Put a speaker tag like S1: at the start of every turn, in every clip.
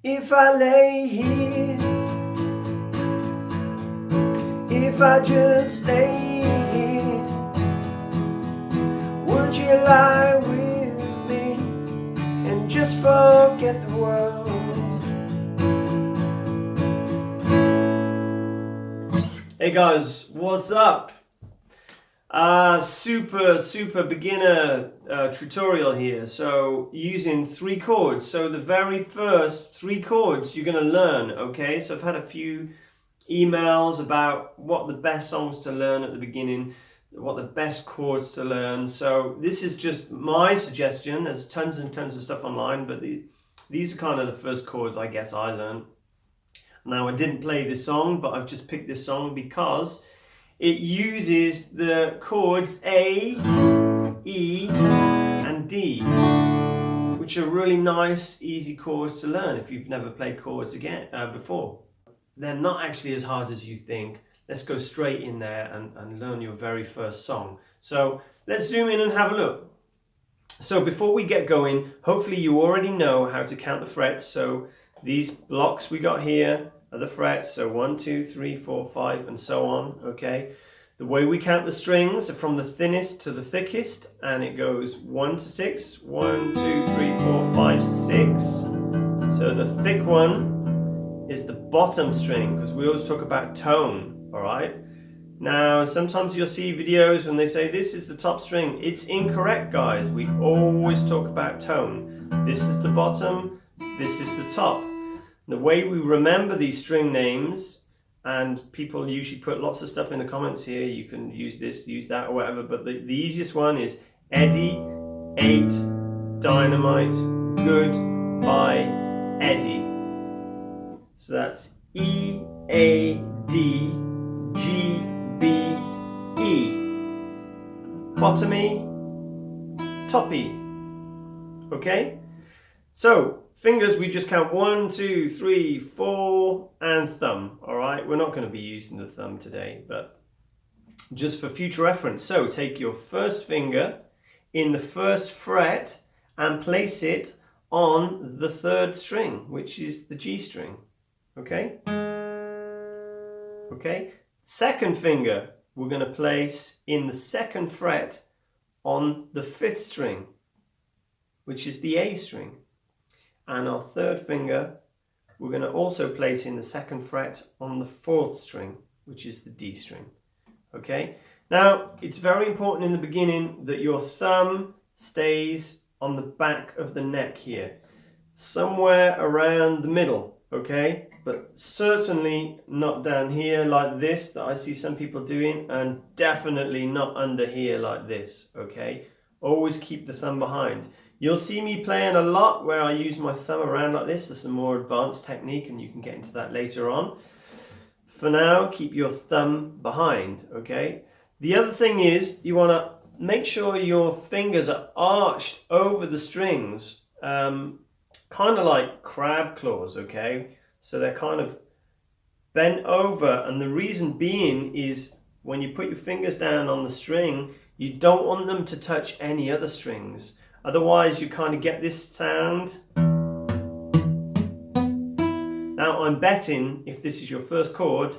S1: If I lay here, if I just lay here, would you lie with me and just forget the world? Hey guys, what's up? Super beginner tutorial here. So using 3 chords. So the very first 3 chords you're going to learn, okay? So I've had a few emails about what the best songs to learn at the beginning, what the best chords to learn. So this is just my suggestion. There's tons and tons of stuff online, but these are kind of the first chords I guess I learned. Now I didn't play this song, but I've just picked this song because it uses the chords A, E, and D, which are really nice, easy chords to learn if you've never played chords before. They're not actually as hard as you think. Let's go straight in there and learn your very first song. So let's zoom in and have a look. So before we get going, hopefully you already know how to count the frets. So these blocks we got here are the frets, so 1, 2, 3, 4, 5, and so on, okay? The way we count the strings are from the thinnest to the thickest, and it goes 1 to 6, 1, 2, 3, 4, 5, 6. So the thick one is the bottom string, because we always talk about tone, all right? Now, sometimes you'll see videos and they say this is the top string. It's incorrect, guys. We always talk about tone. This is the bottom, this is the top. The way we remember these string names, and people usually put lots of stuff in the comments here, you can use this, use that, or whatever, but the easiest one is Eddie, 8, Dynamite, Goodbye, Eddie. So that's E, A, D, G, B, E. Bottom E, top E. Okay? So, fingers, we just count 1, 2, 3, 4, and thumb. All right, we're not going to be using the thumb today, but just for future reference. So take your first finger in the first fret and place it on the 3rd string, which is the G string. Okay? Okay. Second finger, we're going to place in the 2nd fret on the 5th string, which is the A string. And our 3rd finger, we're going to also place in the 2nd fret on the 4th string, which is the D string. Okay? Now, it's very important in the beginning that your thumb stays on the back of the neck here, somewhere around the middle, okay? But certainly not down here like this that I see some people doing, and definitely not under here like this, okay? Always keep the thumb behind. You'll see me playing a lot where I use my thumb around like this. There's some more advanced technique and you can get into that later on. For now, keep your thumb behind, okay? The other thing is you want to make sure your fingers are arched over the strings, kind of like crab claws, okay? So they're kind of bent over, and the reason being is when you put your fingers down on the string, you don't want them to touch any other strings. Otherwise, you kind of get this sound. Now, I'm betting if this is your first chord,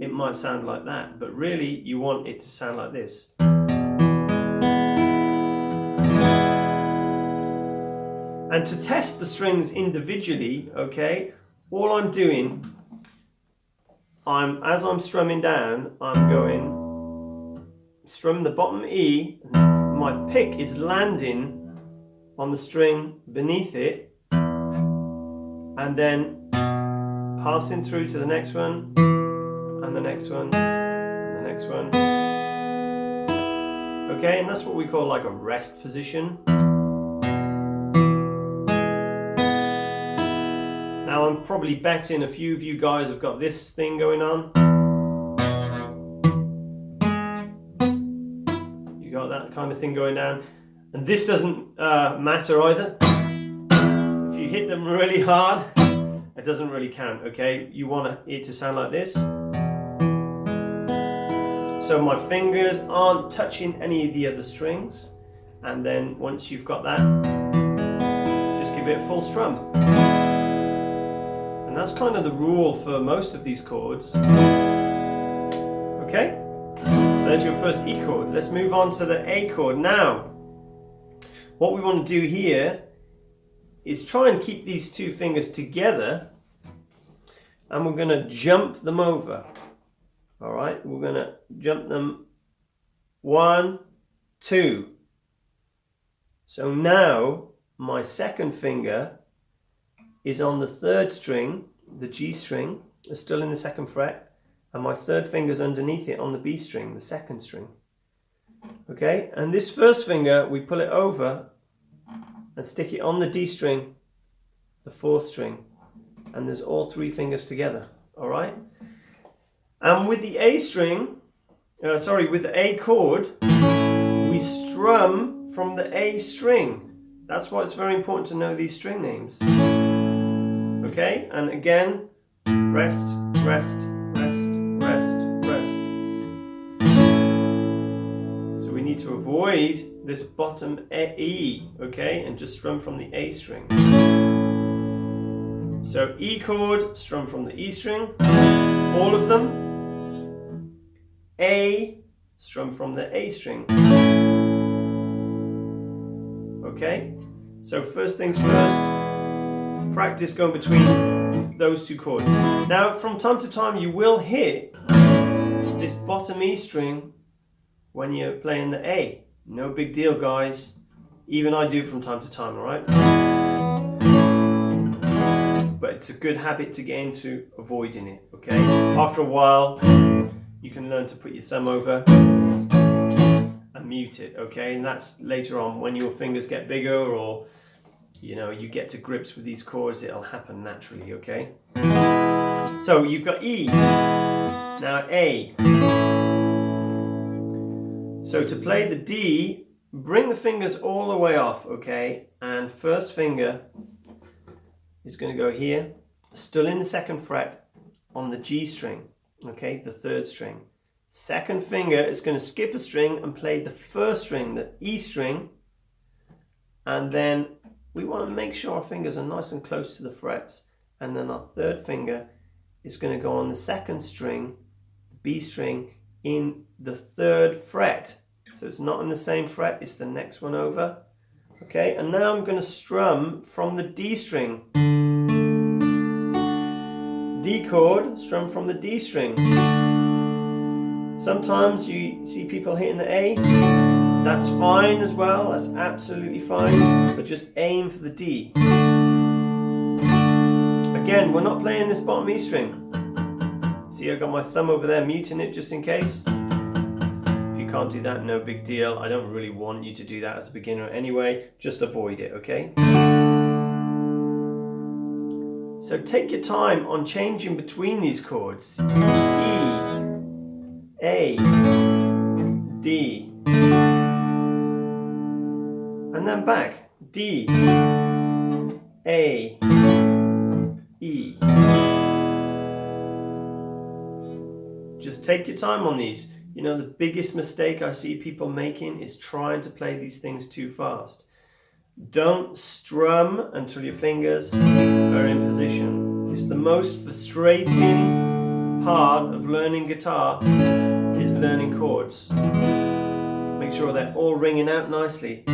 S1: it might sound like that, but really you want it to sound like this. And to test the strings individually, okay, all I'm doing, as I'm strumming down, I'm going, strum the bottom E, my pick is landing on the string beneath it, and then passing through to the next one, and the next one, and the next one. Okay, and that's what we call like a rest position. Now I'm probably betting a few of you guys have got this thing going on. You got that kind of thing going down. And this doesn't matter either. If you hit them really hard, it doesn't really count, okay? You want it to sound like this. So my fingers aren't touching any of the other strings. And then once you've got that, just give it a full strum. that's kind of the rule for most of these chords. Okay? So there's your first E chord. Let's move on to the A chord. Now, what we want to do here is try and keep these two fingers together, and we're going to jump them over. All right, we're going to jump them 1, 2. So now my second finger is on the third string, the G string, is still in the second fret, and my third finger's underneath it on the B string, the second string. Okay, and this first finger, we pull it over and stick it on the D string, the fourth string, and there's all three fingers together. All right, and with the A string, with the A chord, we strum from the A string. That's why it's very important to know these string names. Okay, and again, rest, rest, rest, rest, rest. So we need to avoid this bottom E, okay, and just strum from the A string. So E chord, strum from the E string, all of them. A, strum from the A string. Okay, so first things first, practice going between those two chords. Now, from time to time, you will hit this bottom E string when you're playing the A. No big deal, guys. Even I do from time to time, all right? But it's a good habit to get into avoiding it, okay? After a while, you can learn to put your thumb over and mute it, okay? And that's later on when your fingers get bigger, or you know, you get to grips with these chords, it'll happen naturally, okay? So you've got E, now A. So to play the D, bring the fingers all the way off, okay? And first finger is going to go here, still in the second fret on the G string, okay, the third string. Second finger is going to skip a string and play the first string, the E string, and then we want to make sure our fingers are nice and close to the frets, and then our third finger is going to go on the second string, the B string, in the third fret. So it's not in the same fret, it's the next one over. Okay, and now I'm going to strum from the D string. D chord, strum from the D string. Sometimes you see people hitting the A. That's fine as well, that's absolutely fine, but just aim for the D. Again, we're not playing this bottom E string. See, I've got my thumb over there muting it just in case. If you can't do that, no big deal. I don't really want you to do that as a beginner anyway, just avoid it, okay? So take your time on changing between these chords. E, A, D. And then back, D, A, E. Just take your time on these. You know, the biggest mistake I see people making is trying to play these things too fast. Don't strum until your fingers are in position. It's the most frustrating part of learning guitar, is learning chords. Make sure they're all ringing out nicely.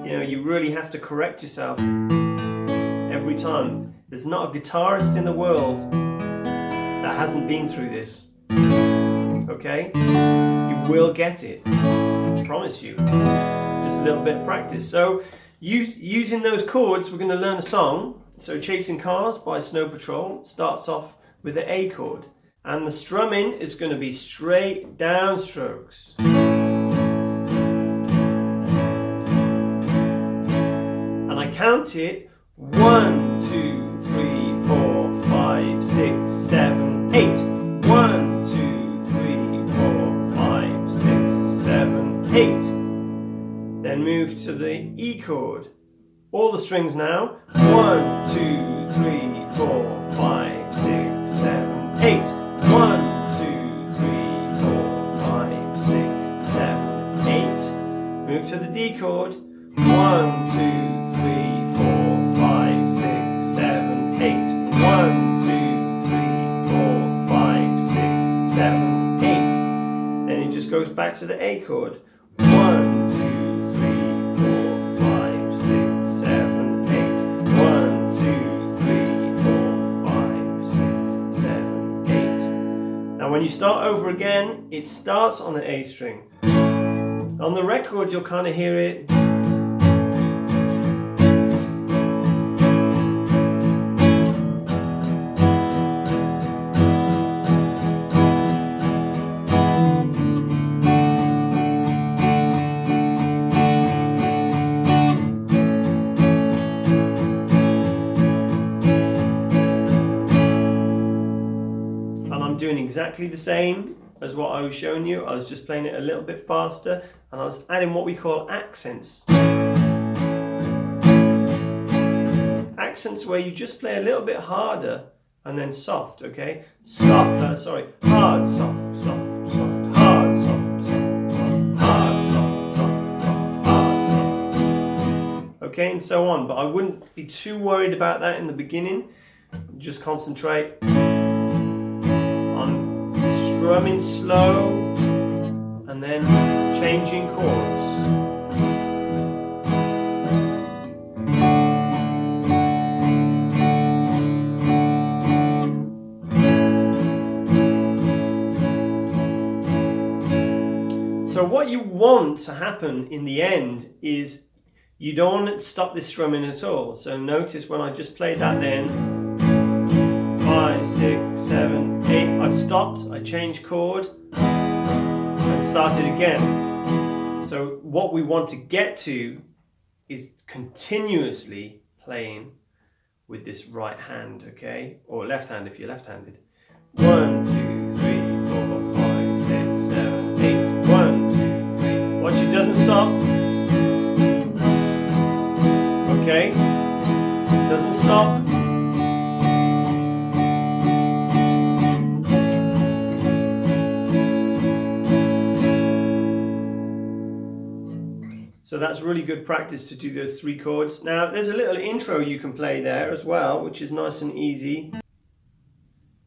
S1: You know, you really have to correct yourself every time. There's not a guitarist in the world that hasn't been through this. Okay? You will get it. I promise you. Just a little bit of practice. So, using those chords, we're going to learn a song. So, Chasing Cars by Snow Patrol starts off with the A chord. And the strumming is going to be straight down strokes. Count it 1, 2, 3, 4, 5, 6, 7, 8. 1, 2, 3, 4, 5, 6, 7, 8. Then move to the E chord. All the strings now. 1, 2, 3, 4, 5, 6, 7, 8. 1, 2, 3, 4, 5, 6, 7, 8. Move to the D chord. 1, 2, 3, 4, 5, 6, 7, 8. back to the A chord. 1, 2, 3, 4, 5, 6, 7, 8. 1, 2, 3, 4, 5, 6, 7, 8. Now when you start over again, it starts on the A string. On the record, you'll kind of hear it. Doing exactly the same as what I was showing you. I was just playing it a little bit faster and I was adding what we call accents. Accents where you just play a little bit harder and then soft, okay? Hard, soft, soft, soft, hard, soft, soft, soft, hard, soft, soft, soft, hard, soft. Okay, and so on. But I wouldn't be too worried about that in the beginning. Just concentrate strumming slow and then changing chords. So what you want to happen in the end is you don't want to stop this strumming at all. So notice when I just played that then, 5, 6, 7, 8. I've stopped, I changed chord and started again. So what we want to get to is continuously playing with this right hand, okay? Or left hand if you're left-handed. 1, 2, 3, 4, 5, 6, 7, 8. 1, 2, 3. Watch, it doesn't stop. Okay? Doesn't stop. So that's really good practice to do those 3 chords. Now there's a little intro you can play there as well, which is nice and easy.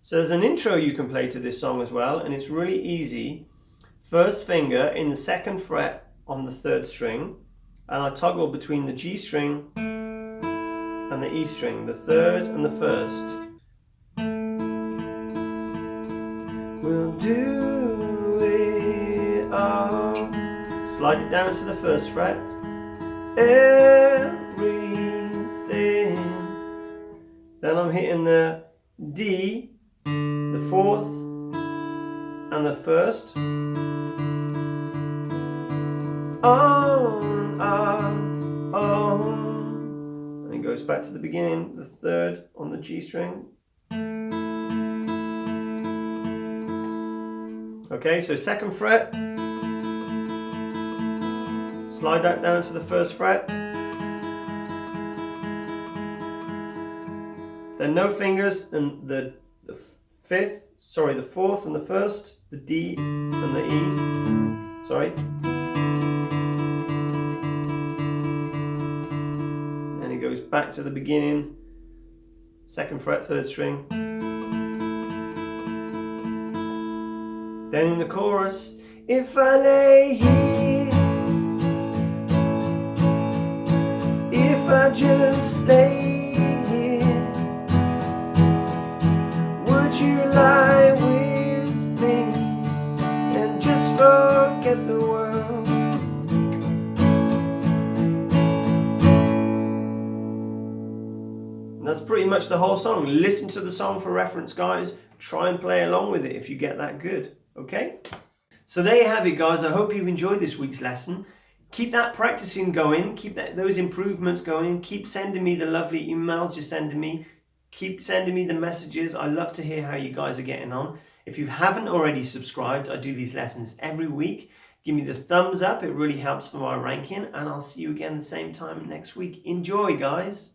S1: So there's an intro you can play to this song as well, and it's really easy. First finger in the 2nd fret on the 3rd string, and I toggle between the G string and the E string, the 3rd and the 1st. We'll do it all. Slide it down to the 1st fret. Everything. Then I'm hitting the D, the 4th, and the 1st. On, and it goes back to the beginning, the 3rd on the G string. Okay, so 2nd fret. Slide that down to the 1st fret. Then no fingers, and the 4th and the 1st, the D and the E. Sorry. And it goes back to the beginning, 2nd fret, 3rd string. Then in the chorus, if I lay here, if I just lay here, would you lie with me and just forget the world? And that's pretty much the whole song. Listen to the song for reference, guys. Try and play along with it if you get that good, okay? So there you have it, guys. I hope you've enjoyed this week's lesson. Keep that practicing going, keep those improvements going, keep sending me the lovely emails you're sending me, keep sending me the messages. I love to hear how you guys are getting on. If you haven't already subscribed, I do these lessons every week. Give me the thumbs up, it really helps for my ranking, and I'll see you again the same time next week. Enjoy, guys.